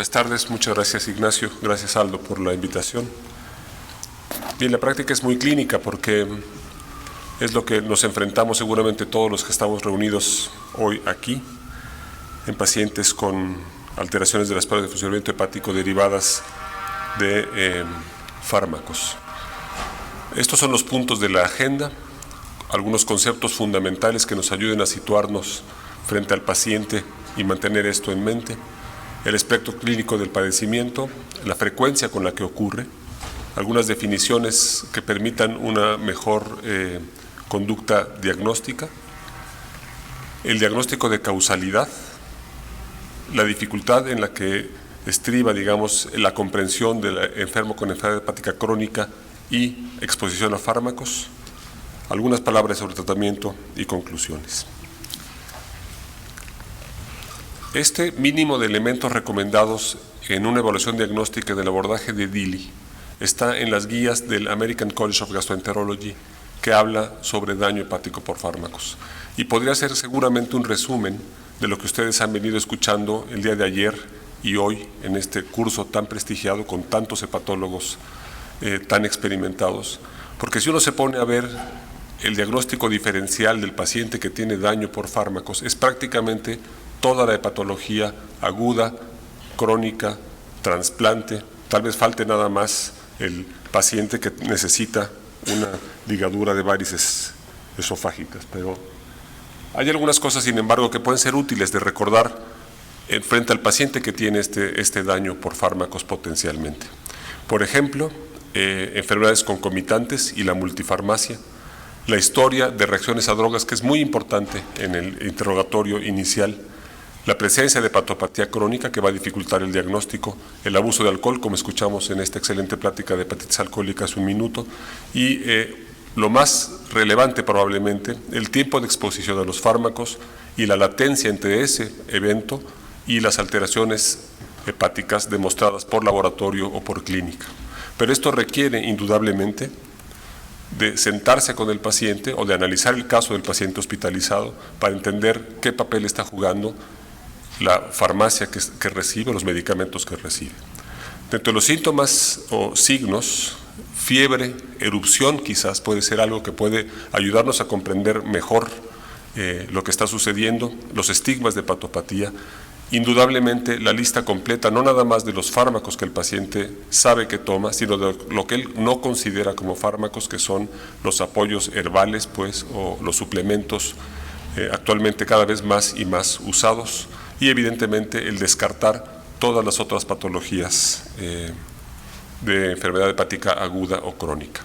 Buenas tardes, muchas gracias Ignacio, gracias Aldo por la invitación. Bien, la práctica es muy clínica porque es lo que nos enfrentamos seguramente todos los que estamos reunidos hoy aquí, en pacientes con alteraciones de las paredes de funcionamiento hepático derivadas de fármacos. Estos son los puntos de la agenda, algunos conceptos fundamentales que nos ayuden a situarnos frente al paciente y mantener esto en mente. El espectro clínico del padecimiento, la frecuencia con la que ocurre, algunas definiciones que permitan una mejor conducta diagnóstica, el diagnóstico de causalidad, la dificultad en la que estriba, digamos, la comprensión del enfermo con enfermedad hepática crónica y exposición a fármacos, algunas palabras sobre tratamiento y conclusiones. Este mínimo de elementos recomendados en una evaluación diagnóstica del abordaje de DILI está en las guías del American College of Gastroenterology, que habla sobre daño hepático por fármacos. Y podría ser seguramente un resumen de lo que ustedes han venido escuchando el día de ayer y hoy en este curso tan prestigiado con tantos hepatólogos tan experimentados. Porque si uno se pone a ver el diagnóstico diferencial del paciente que tiene daño por fármacos, es prácticamente toda la hepatología aguda, crónica, trasplante. Tal vez falte nada más el paciente que necesita una ligadura de varices esofágicas, pero hay algunas cosas, sin embargo, que pueden ser útiles de recordar frente al paciente que tiene este daño por fármacos potencialmente. Por ejemplo, enfermedades concomitantes y la multifarmacia, la historia de reacciones a drogas, que es muy importante en el interrogatorio inicial, la presencia de hepatopatía crónica que va a dificultar el diagnóstico, el abuso de alcohol, como escuchamos en esta excelente plática de hepatitis alcohólica hace un minuto, y lo más relevante probablemente, el tiempo de exposición a los fármacos y la latencia entre ese evento y las alteraciones hepáticas demostradas por laboratorio o por clínica. Pero esto requiere indudablemente de sentarse con el paciente o de analizar el caso del paciente hospitalizado para entender qué papel está jugando la farmacia que recibe, los medicamentos que recibe. Dentro de los síntomas o signos, fiebre, erupción quizás puede ser algo que puede ayudarnos a comprender mejor lo que está sucediendo, los estigmas de hepatopatía, indudablemente la lista completa, no nada más de los fármacos que el paciente sabe que toma, sino de lo que él no considera como fármacos, que son los apoyos herbales, pues, o los suplementos actualmente cada vez más y más usados, y evidentemente el descartar todas las otras patologías de enfermedad hepática aguda o crónica.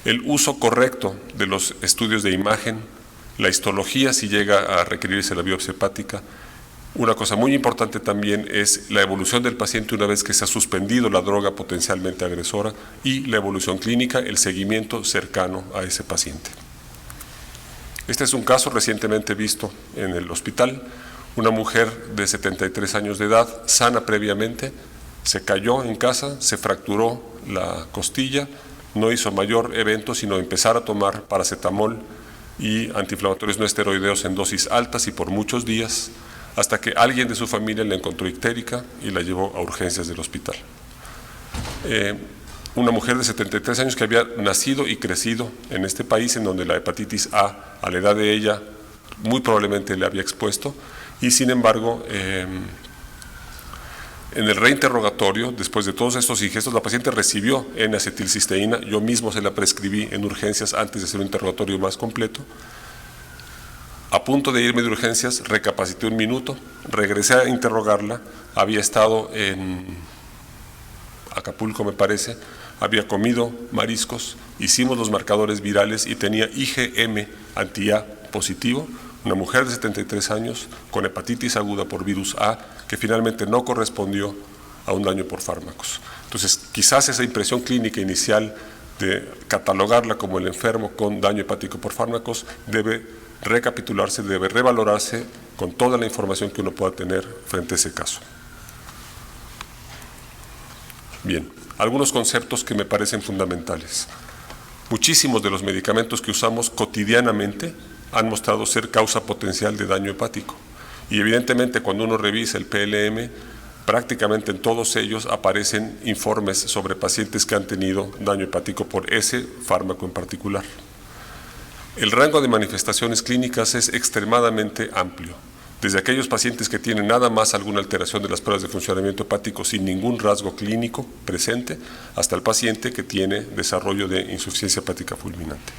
El uso correcto de los estudios de imagen, la histología si llega a requerirse la biopsia hepática. Una cosa muy importante también es la evolución del paciente una vez que se ha suspendido la droga potencialmente agresora y la evolución clínica, el seguimiento cercano a ese paciente. Este es un caso recientemente visto en el hospital. Una mujer de 73 años de edad, sana previamente, se cayó en casa, se fracturó la costilla, no hizo mayor evento sino empezar a tomar paracetamol y antiinflamatorios no esteroideos en dosis altas y por muchos días, hasta que alguien de su familia la encontró ictérica y la llevó a urgencias del hospital. Una mujer de 73 años que había nacido y crecido en este país, en donde la hepatitis A la edad de ella, muy probablemente le había expuesto, y sin embargo, en el reinterrogatorio, después de todos estos ingestos, la paciente recibió N-acetilcisteína, yo mismo se la prescribí en urgencias antes de hacer un interrogatorio más completo. A punto de irme de urgencias, recapacité un minuto, regresé a interrogarla, había estado en Acapulco me parece, había comido mariscos, hicimos los marcadores virales y tenía IgM anti-A positivo, una mujer de 73 años con hepatitis aguda por virus A que finalmente no correspondió a un daño por fármacos. Entonces, quizás esa impresión clínica inicial de catalogarla como el enfermo con daño hepático por fármacos debe recapitularse, debe revalorarse con toda la información que uno pueda tener frente a ese caso. Bien, algunos conceptos que me parecen fundamentales. Muchísimos de los medicamentos que usamos cotidianamente han mostrado ser causa potencial de daño hepático. Y evidentemente cuando uno revisa el PLM, Prácticamente en todos ellos aparecen informes sobre pacientes que han tenido daño hepático por ese fármaco en particular. El rango de manifestaciones clínicas es extremadamente amplio, desde aquellos pacientes que tienen nada más alguna alteración de las pruebas de funcionamiento hepático sin ningún rasgo clínico presente, hasta el paciente que tiene desarrollo de insuficiencia hepática fulminante.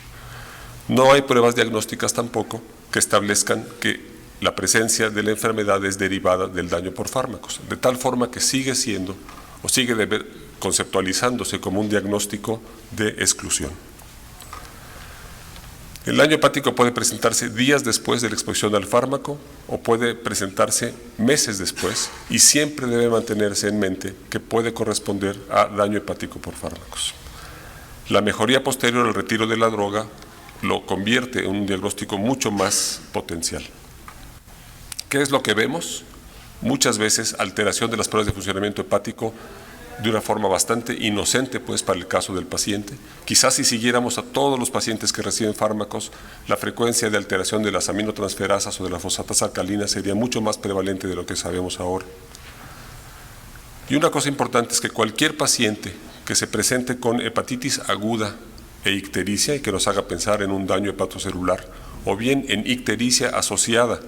No hay pruebas diagnósticas tampoco que establezcan que la presencia de la enfermedad es derivada del daño por fármacos, de tal forma que sigue siendo o sigue conceptualizándose como un diagnóstico de exclusión. El daño hepático puede presentarse días después de la exposición al fármaco o puede presentarse meses después, y siempre debe mantenerse en mente que puede corresponder a daño hepático por fármacos. La mejoría posterior al retiro de la droga lo convierte en un diagnóstico mucho más potencial. ¿Qué es lo que vemos? Muchas veces alteración de las pruebas de funcionamiento hepático de una forma bastante inocente, pues, para el caso del paciente. Quizás si siguiéramos a todos los pacientes que reciben fármacos, la frecuencia de alteración de las aminotransferasas o de la fosfatasa alcalina sería mucho más prevalente de lo que sabemos ahora. Y una cosa importante es que cualquier paciente que se presente con hepatitis aguda e ictericia y que nos haga pensar en un daño hepatocelular, o bien en ictericia asociada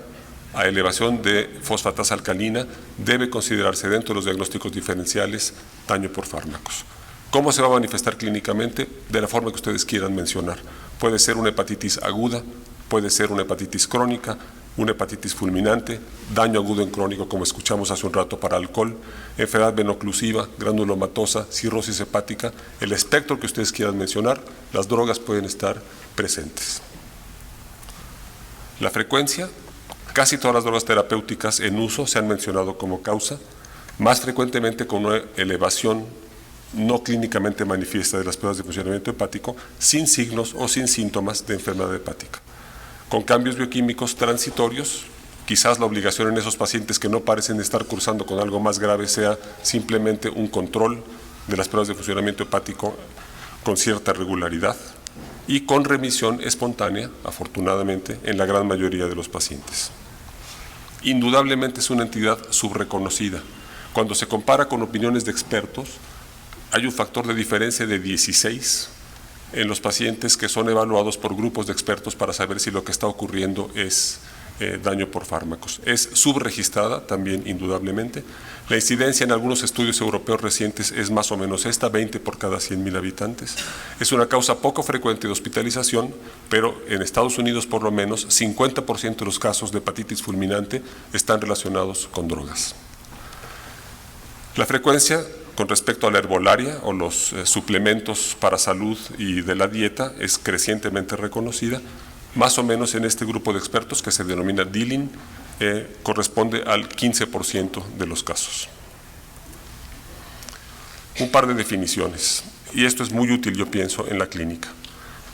a elevación de fosfatasa alcalina, debe considerarse dentro de los diagnósticos diferenciales daño por fármacos. ¿Cómo se va a manifestar clínicamente? De la forma que ustedes quieran mencionar. Puede ser una hepatitis aguda, puede ser una hepatitis crónica, una hepatitis fulminante, daño agudo en crónico, como escuchamos hace un rato para alcohol, enfermedad venoclusiva, granulomatosa, cirrosis hepática, el espectro que ustedes quieran mencionar, las drogas pueden estar presentes. La frecuencia: casi todas las drogas terapéuticas en uso se han mencionado como causa, más frecuentemente con una elevación no clínicamente manifiesta de las pruebas de funcionamiento hepático, sin signos o sin síntomas de enfermedad hepática. Con cambios bioquímicos transitorios, quizás la obligación en esos pacientes que no parecen estar cursando con algo más grave sea simplemente un control de las pruebas de funcionamiento hepático con cierta regularidad y con remisión espontánea, afortunadamente, en la gran mayoría de los pacientes. Indudablemente es una entidad subreconocida. Cuando se compara con opiniones de expertos, hay un factor de diferencia de 16 en los pacientes que son evaluados por grupos de expertos para saber si lo que está ocurriendo es daño por fármacos. Es subregistrada también, indudablemente. La incidencia en algunos estudios europeos recientes es más o menos esta, 20 por cada 100.000 habitantes. Es una causa poco frecuente de hospitalización, pero en Estados Unidos por lo menos 50% de los casos de hepatitis fulminante están relacionados con drogas. La frecuencia con respecto a la herbolaria o los suplementos para salud y de la dieta es crecientemente reconocida. Más o menos en este grupo de expertos que se denomina Dillin, corresponde al 15% de los casos. Un par de definiciones, y esto es muy útil, yo pienso, en la clínica.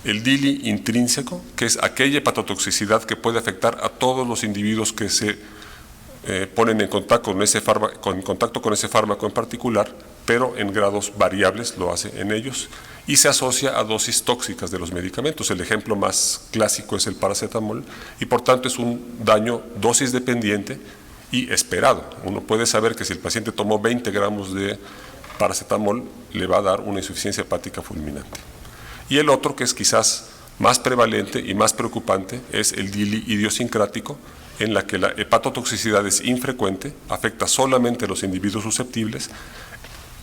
El DILI intrínseco, que es aquella hepatotoxicidad que puede afectar a todos los individuos que se ponen en contacto con ese fármaco en particular, pero en grados variables lo hace en ellos, y se asocia a dosis tóxicas de los medicamentos. El ejemplo más clásico es el paracetamol, y por tanto es un daño dosis dependiente y esperado. Uno puede saber que si el paciente tomó 20 gramos de paracetamol, le va a dar una insuficiencia hepática fulminante. Y el otro, que es quizás más prevalente y más preocupante, es el DILI idiosincrático, en la que la hepatotoxicidad es infrecuente, afecta solamente a los individuos susceptibles,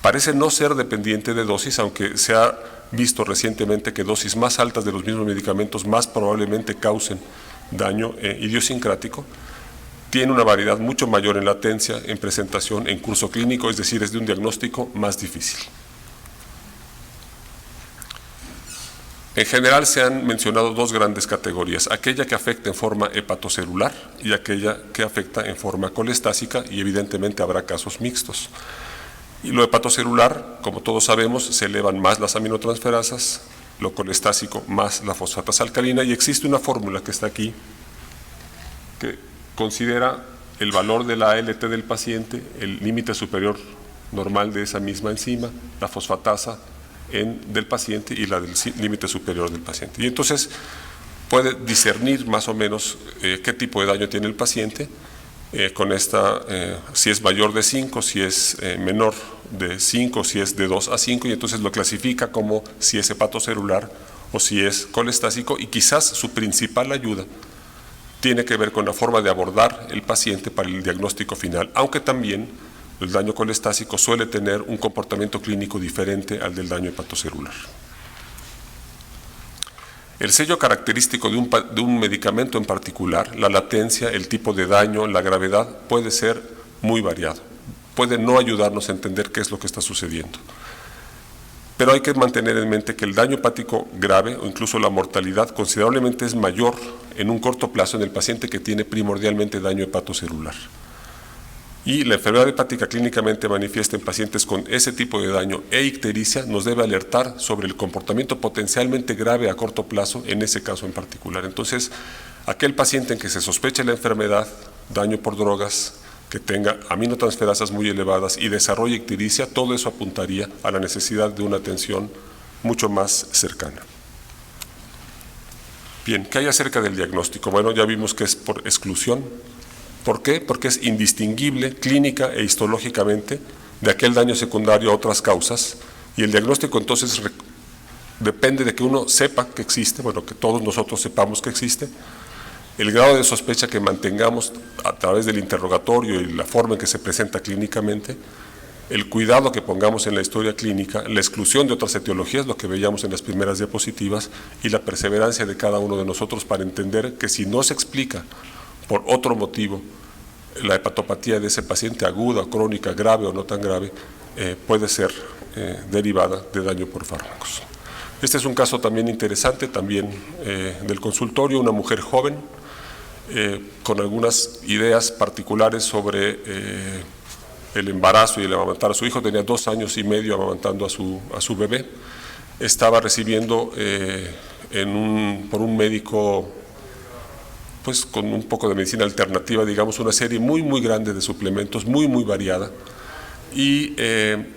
parece no ser dependiente de dosis, aunque se ha visto recientemente que dosis más altas de los mismos medicamentos más probablemente causen daño idiosincrático. Tiene una variedad mucho mayor en latencia, en presentación, en curso clínico, es decir, es de un diagnóstico más difícil. En general se han mencionado dos grandes categorías, aquella que afecta en forma hepatocelular y aquella que afecta en forma colestásica, y evidentemente habrá casos mixtos. Y lo hepatocelular, como todos sabemos, se elevan más las aminotransferasas, lo colestásico más la fosfatasa alcalina, y existe una fórmula que está aquí que considera el valor de la ALT del paciente, el límite superior normal de esa misma enzima, la fosfatasa del paciente y la del límite superior del paciente. Y entonces puede discernir más o menos qué tipo de daño tiene el paciente, si es mayor de 5, si es menor de 5, si es de 2 a 5, y entonces lo clasifica como si es hepatocelular o si es colestásico, y quizás su principal ayuda tiene que ver con la forma de abordar el paciente para el diagnóstico final, aunque también el daño colestásico suele tener un comportamiento clínico diferente al del daño hepatocelular. El sello característico de un medicamento en particular, la latencia, el tipo de daño, la gravedad, puede ser muy variado. Puede no ayudarnos a entender qué es lo que está sucediendo. Pero hay que mantener en mente que el daño hepático grave o incluso la mortalidad considerablemente es mayor en un corto plazo en el paciente que tiene primordialmente daño hepatocelular. Y la enfermedad hepática clínicamente manifiesta en pacientes con ese tipo de daño e ictericia nos debe alertar sobre el comportamiento potencialmente grave a corto plazo en ese caso en particular. Entonces, aquel paciente en que se sospeche la enfermedad, daño por drogas, que tenga aminotransferasas muy elevadas y desarrolle ictericia, todo eso apuntaría a la necesidad de una atención mucho más cercana. Bien, ¿qué hay acerca del diagnóstico? Bueno, ya vimos que es por exclusión. ¿Por qué? Porque es indistinguible clínica e histológicamente de aquel daño secundario a otras causas, y el diagnóstico entonces depende de que uno sepa que existe, bueno, que todos nosotros sepamos que existe, el grado de sospecha que mantengamos a través del interrogatorio y la forma en que se presenta clínicamente, el cuidado que pongamos en la historia clínica, la exclusión de otras etiologías, lo que veíamos en las primeras diapositivas, y la perseverancia de cada uno de nosotros para entender que si no se explica por otro motivo la hepatopatía de ese paciente, aguda, crónica, grave o no tan grave, puede ser derivada de daño por fármacos. Este es un caso también interesante, también del consultorio, una mujer joven con algunas ideas particulares sobre el embarazo y el amamantar a su hijo. Tenía 2 años y medio amamantando a su bebé. Estaba recibiendo por un médico, pues con un poco de medicina alternativa, digamos, una serie muy grande de suplementos, muy variada, y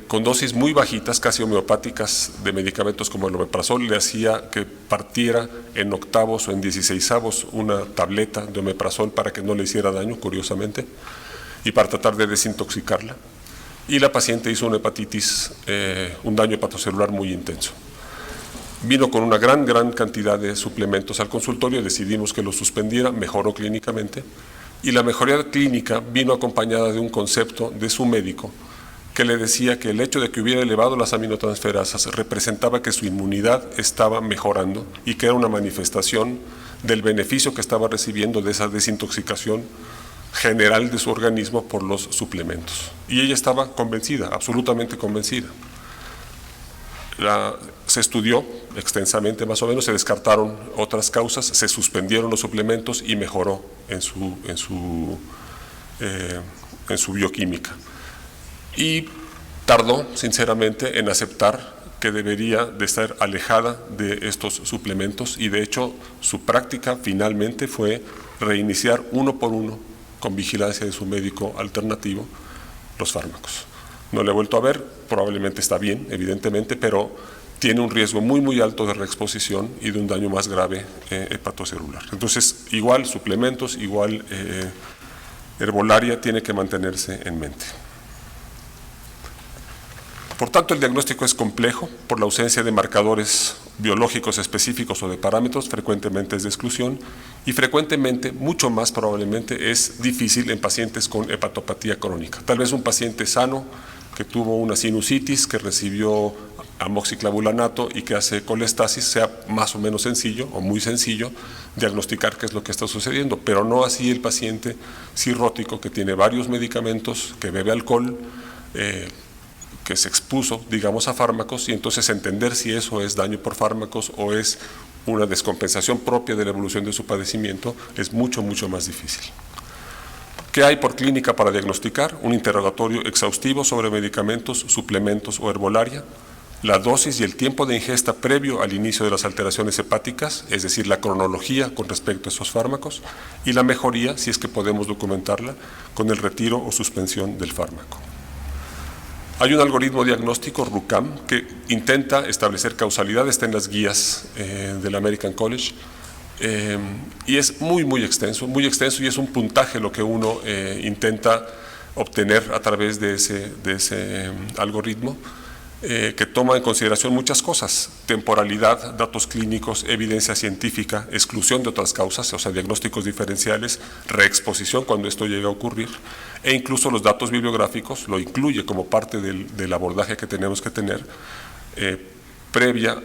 con dosis muy bajitas, casi homeopáticas, de medicamentos como el omeprazol. Le hacía que partiera en octavos o en 16avos una tableta de omeprazol para que no le hiciera daño, curiosamente, y para tratar de desintoxicarla. Y la paciente hizo una hepatitis, un daño hepatocelular muy intenso. Vino con una gran cantidad de suplementos al consultorio, decidimos que lo suspendiera, mejoró clínicamente, y la mejoría clínica vino acompañada de un concepto de su médico que le decía que el hecho de que hubiera elevado las aminotransferasas representaba que su inmunidad estaba mejorando y que era una manifestación del beneficio que estaba recibiendo de esa desintoxicación general de su organismo por los suplementos. Y ella estaba convencida, absolutamente convencida. Se estudió extensamente, más o menos, se descartaron otras causas, se suspendieron los suplementos y mejoró en su bioquímica. Y tardó, sinceramente, en aceptar que debería de estar alejada de estos suplementos, y de hecho su práctica finalmente fue reiniciar uno por uno, con vigilancia de su médico alternativo, los fármacos. No le he vuelto a ver, probablemente está bien, evidentemente, pero tiene un riesgo muy alto de reexposición y de un daño más grave hepatocelular. Entonces, igual suplementos, igual herbolaria, tiene que mantenerse en mente. Por tanto, el diagnóstico es complejo por la ausencia de marcadores biológicos específicos o de parámetros, frecuentemente es de exclusión, y frecuentemente, mucho más probablemente, es difícil en pacientes con hepatopatía crónica. Tal vez un paciente sano que tuvo una sinusitis, que recibió amoxiclavulanato y que hace colestasis, sea más o menos sencillo o muy sencillo diagnosticar qué es lo que está sucediendo, pero no así el paciente cirrótico que tiene varios medicamentos, que bebe alcohol, que se expuso, digamos, a fármacos, y entonces entender si eso es daño por fármacos o es una descompensación propia de la evolución de su padecimiento es mucho más difícil. ¿Qué hay por clínica para diagnosticar? Un interrogatorio exhaustivo sobre medicamentos, suplementos o herbolaria, la dosis y el tiempo de ingesta previo al inicio de las alteraciones hepáticas, es decir, la cronología con respecto a esos fármacos, y la mejoría, si es que podemos documentarla, con el retiro o suspensión del fármaco. Hay un algoritmo diagnóstico, RUCAM, que intenta establecer causalidad, está en las guías del American College, Y es muy extenso y es un puntaje lo que uno intenta obtener a través de ese algoritmo, que toma en consideración muchas cosas: temporalidad, datos clínicos, evidencia científica, exclusión de otras causas, o sea, diagnósticos diferenciales, reexposición cuando esto llega a ocurrir, e incluso los datos bibliográficos lo incluye como parte del abordaje que tenemos que tener previa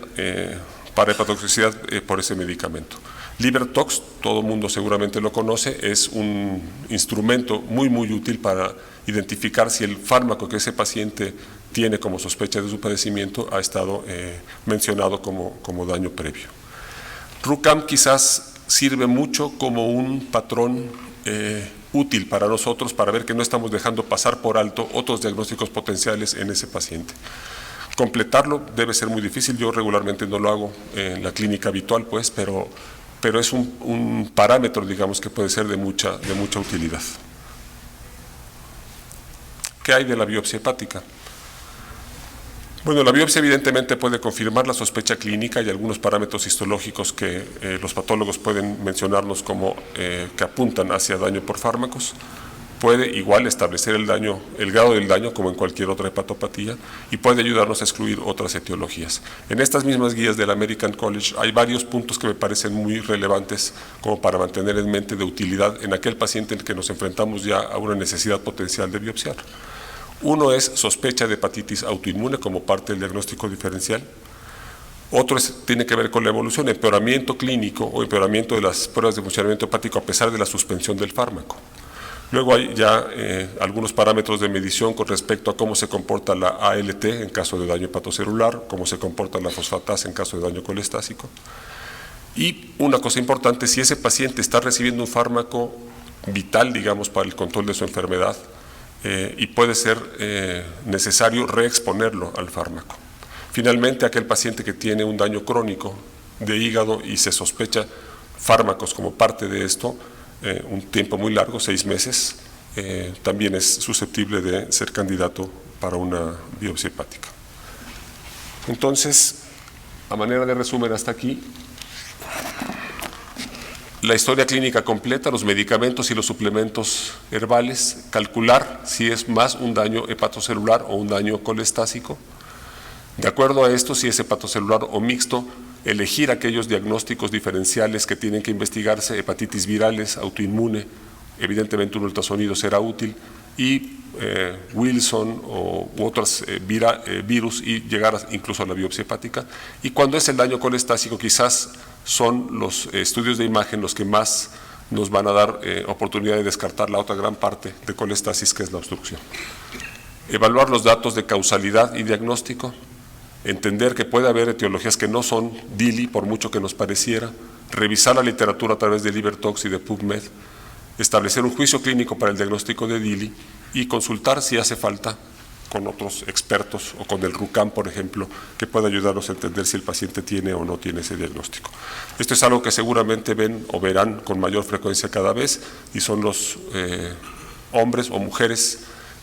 para hepatotoxicidad por ese medicamento. LiverTox, todo el mundo seguramente lo conoce, es un instrumento muy útil para identificar si el fármaco que ese paciente tiene como sospecha de su padecimiento ha estado mencionado como daño previo. RUCAM quizás sirve mucho como un patrón útil para nosotros para ver que no estamos dejando pasar por alto otros diagnósticos potenciales en ese paciente. Completarlo debe ser muy difícil, yo regularmente no lo hago en la clínica habitual, pues, pero es un parámetro, digamos, que puede ser de mucha utilidad. ¿Qué hay de la biopsia hepática? Bueno, la biopsia evidentemente puede confirmar la sospecha clínica y algunos parámetros histológicos que los patólogos pueden mencionarnos como que apuntan hacia daño por fármacos. Puede igual establecer el grado del daño como en cualquier otra hepatopatía, y puede ayudarnos a excluir otras etiologías. En estas mismas guías del American College hay varios puntos que me parecen muy relevantes como para mantener en mente de utilidad en aquel paciente en el que nos enfrentamos ya a una necesidad potencial de biopsiar. Uno es sospecha de hepatitis autoinmune como parte del diagnóstico diferencial. Otro tiene que ver con la evolución, empeoramiento clínico o empeoramiento de las pruebas de funcionamiento hepático a pesar de la suspensión del fármaco. Luego hay ya algunos parámetros de medición con respecto a cómo se comporta la ALT en caso de daño hepatocelular, cómo se comporta la fosfatasa en caso de daño colestásico. Y una cosa importante, si ese paciente está recibiendo un fármaco vital, digamos, para el control de su enfermedad, y puede ser necesario reexponerlo al fármaco. Finalmente, aquel paciente que tiene un daño crónico de hígado y se sospecha fármacos como parte de esto, un tiempo muy largo, 6 meses, también es susceptible de ser candidato para una biopsia hepática. Entonces, a manera de resumen hasta aquí, la historia clínica completa, los medicamentos y los suplementos herbales, calcular si es más un daño hepatocelular o un daño colestásico. De acuerdo a esto, si es hepatocelular o mixto, elegir aquellos diagnósticos diferenciales que tienen que investigarse: hepatitis virales, autoinmune, evidentemente un ultrasonido será útil, y Wilson u otros virus, y llegar incluso a la biopsia hepática. Y cuando es el daño colestásico, quizás son los estudios de imagen los que más nos van a dar oportunidad de descartar la otra gran parte de colestasis, que es la obstrucción. Evaluar los datos de causalidad y diagnóstico, entender que puede haber etiologías que no son DILI, por mucho que nos pareciera, revisar la literatura a través de LiverTox y de PubMed, establecer un juicio clínico para el diagnóstico de DILI y consultar si hace falta con otros expertos o con el RUCAM, por ejemplo, que pueda ayudarnos a entender si el paciente tiene o no tiene ese diagnóstico. Esto es algo que seguramente ven o verán con mayor frecuencia cada vez, y son los hombres o mujeres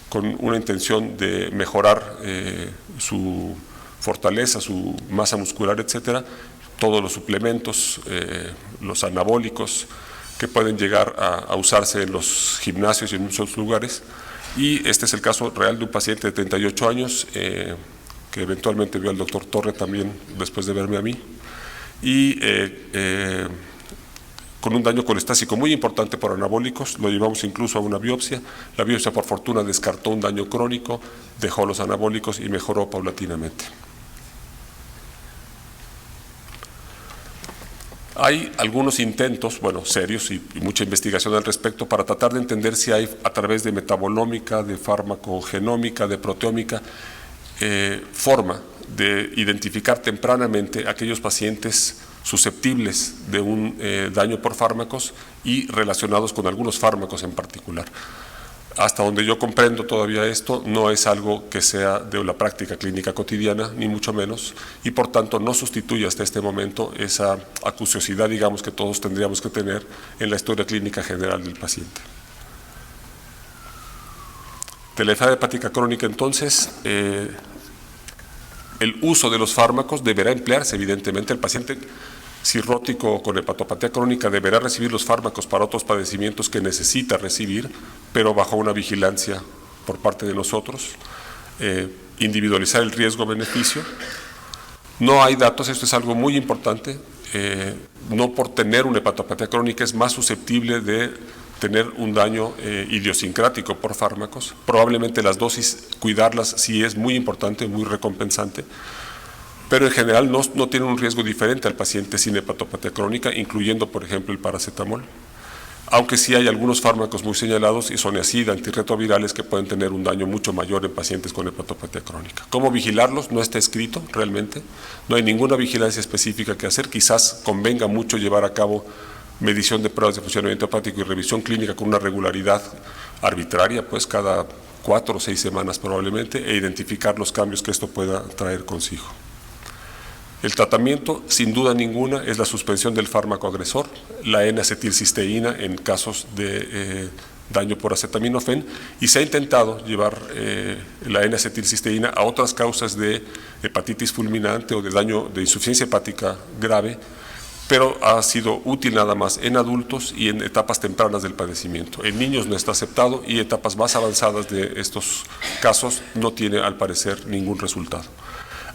con una intención de mejorar su fortaleza, su masa muscular, etcétera, todos los suplementos, los anabólicos que pueden llegar a usarse en los gimnasios y en muchos lugares. Y este es el caso real de un paciente de 38 años que eventualmente vio al doctor Torre también después de verme a mí, y con un daño colestásico muy importante por anabólicos. Lo llevamos incluso a una biopsia. La biopsia, por fortuna, descartó un daño crónico, dejó los anabólicos y mejoró paulatinamente. Hay algunos intentos, bueno, serios y mucha investigación al respecto para tratar de entender si hay, a través de metabolómica, de farmacogenómica, de proteómica, forma de identificar tempranamente aquellos pacientes susceptibles de un daño por fármacos y relacionados con algunos fármacos en particular. Hasta donde yo comprendo todavía esto, no es algo que sea de la práctica clínica cotidiana, ni mucho menos, y por tanto no sustituye hasta este momento esa acuciosidad, digamos, que todos tendríamos que tener en la historia clínica general del paciente. De la enfermedad hepática crónica, entonces, el uso de los fármacos deberá emplearse, evidentemente. El paciente cirrótico o con hepatopatía crónica deberá recibir los fármacos para otros padecimientos que necesita recibir, pero bajo una vigilancia por parte de nosotros, individualizar el riesgo-beneficio. No hay datos, esto es algo muy importante, no por tener una hepatopatía crónica es más susceptible de tener un daño idiosincrático por fármacos. Probablemente las dosis, cuidarlas sí es muy importante, muy recompensante, pero en general no tiene un riesgo diferente al paciente sin hepatopatía crónica, incluyendo, por ejemplo, el paracetamol. Aunque sí hay algunos fármacos muy señalados, isoniazida, antirretrovirales, que pueden tener un daño mucho mayor en pacientes con hepatopatía crónica. ¿Cómo vigilarlos? No está escrito realmente, no hay ninguna vigilancia específica que hacer. Quizás convenga mucho llevar a cabo medición de pruebas de funcionamiento hepático y revisión clínica con una regularidad arbitraria, pues cada 4 o 6 semanas probablemente, e identificar los cambios que esto pueda traer consigo. El tratamiento, sin duda ninguna, es la suspensión del fármaco agresor, la N-acetilcisteína en casos de daño por acetaminofén, y se ha intentado llevar la N-acetilcisteína a otras causas de hepatitis fulminante o de daño de insuficiencia hepática grave, pero ha sido útil nada más en adultos y en etapas tempranas del padecimiento. En niños no está aceptado y etapas más avanzadas de estos casos no tiene al parecer ningún resultado.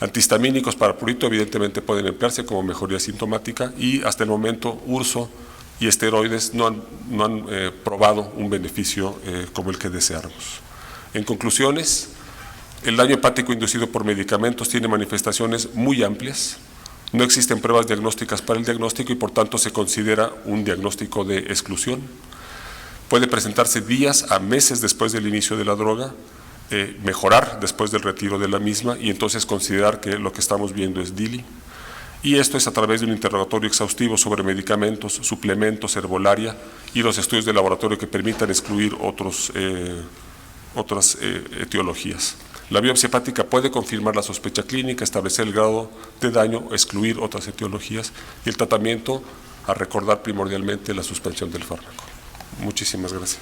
Antihistamínicos para prurito evidentemente pueden emplearse como mejoría sintomática y hasta el momento urso y esteroides no han probado un beneficio como el que deseáramos. En conclusiones, el daño hepático inducido por medicamentos tiene manifestaciones muy amplias. No existen pruebas diagnósticas para el diagnóstico y por tanto se considera un diagnóstico de exclusión. Puede presentarse días a meses después del inicio de la droga, mejorar después del retiro de la misma y entonces considerar que lo que estamos viendo es DILI. Y esto es a través de un interrogatorio exhaustivo sobre medicamentos, suplementos, herbolaria y los estudios de laboratorio que permitan excluir otras etiologías. La biopsia hepática puede confirmar la sospecha clínica, establecer el grado de daño, excluir otras etiologías y el tratamiento, a recordar primordialmente la suspensión del fármaco. Muchísimas gracias.